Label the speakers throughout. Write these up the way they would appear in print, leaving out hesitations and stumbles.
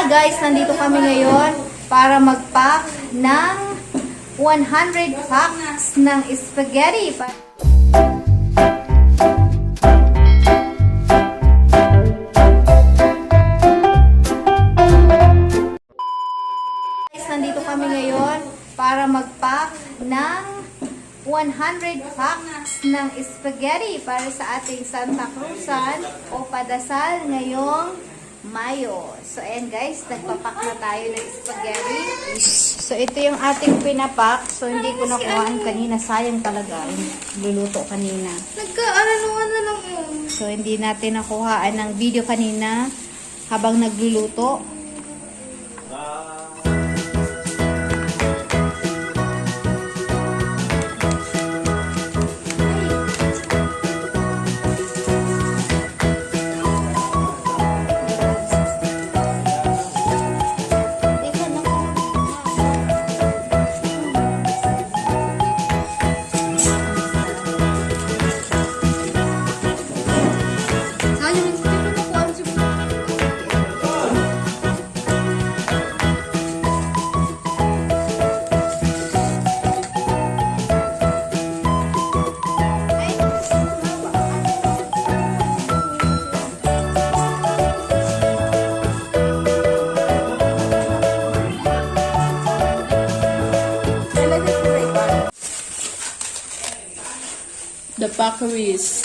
Speaker 1: guys, nandito kami ngayon para mag-pack ng 100 packs ng spaghetti. Guys, nandito kami ngayon para mag-pack ng 100 packs ng spaghetti para sa ating Santa Cruzan o padasal ngayong Mayo. So, ayan guys, nagpapak na tayo ng spaghetti. So, ito yung ating pinapak. So, hindi ko nakuhaan kanina. Sayang talaga. Luluto kanina.
Speaker 2: Nagkaaraluan na lang yun.
Speaker 1: So, hindi natin nakuhaan ng video kanina habang nagluluto.
Speaker 2: The Packeries.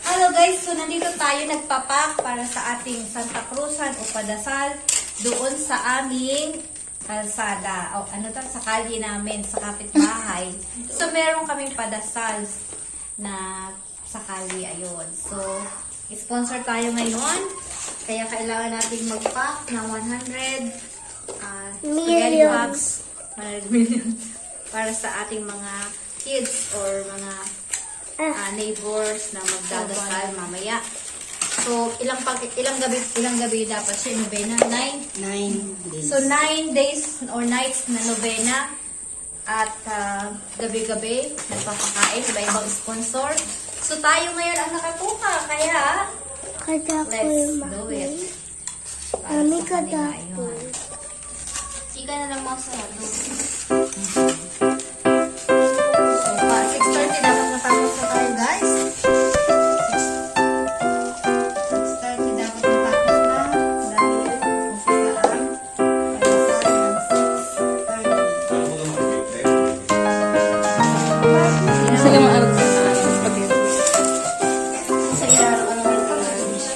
Speaker 1: Hello guys, so nandito tayo nagpapak para sa ating Santa Cruzan o padasal doon sa aming kalsada. O ano to? Sa kalye namin, sa kapitbahay. So meron kaming padasal na sa kalye, ayun. So, sponsor tayo ngayon. Kaya kailangan nating mag-pack ng 100 spaghetti packs. 100 million para sa ating mga kids or mga neighbors na magdadasal mamaya. So, ilang gabi dapat siya novena? 9
Speaker 2: days.
Speaker 1: So, 9 days or nights na novena at gabi-gabi nagpapakain, iba-ibang sponsor. So, tayo ngayon ang nakatuka, kaya let's do it.
Speaker 3: Mami, kadako.
Speaker 1: Ika na lang mga sarado. So, 6:30 dapat matapos na tayo, guys. 6:30 dapat matapos na. Dahil umpisa ang
Speaker 2: Sila maarap sa spaghetti.
Speaker 1: sa ilaw-araw ng lunch.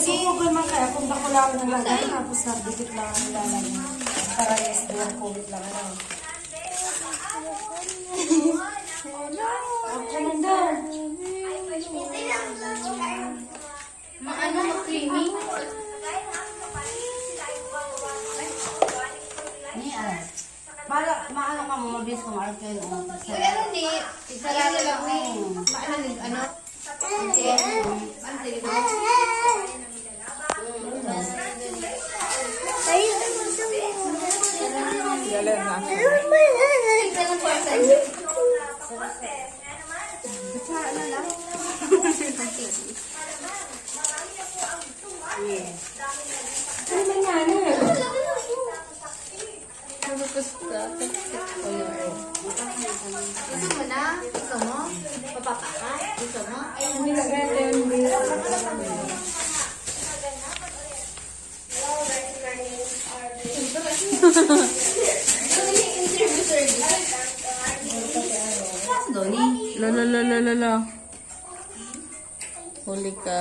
Speaker 3: Subukan man kaya kung bako lang ng lagay, tapos nagdikit lang ang lalagay. Para yes, doon COVID lang. Ako lang daw.
Speaker 1: Maano, ma-creamy?
Speaker 3: Maano ka mo, mabilis kung arke yun.
Speaker 1: Pero hindi. Sarado lang eh. Maano din, ano?
Speaker 2: Galing na.
Speaker 1: Gusto mo na? Gusto mo? Papapaka? Gusto
Speaker 3: Hindi ka gaya yung
Speaker 2: Lala, lala, lala. Huli ka.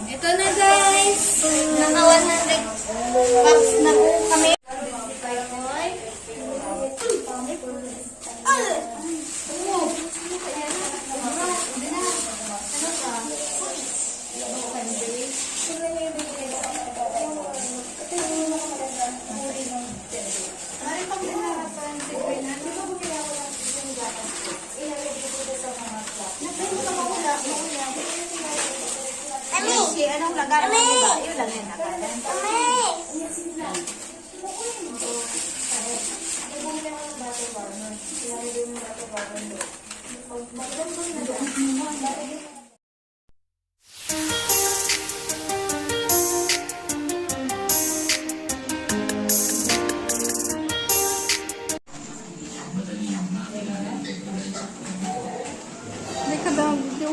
Speaker 1: Ito na guys, naka 100 bucks na po kami. Anong lagar mo ba? Yun lang yung nakalan.
Speaker 2: May kadang video.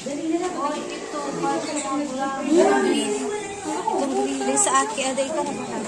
Speaker 1: Itong green sa akin, aday ka na ba?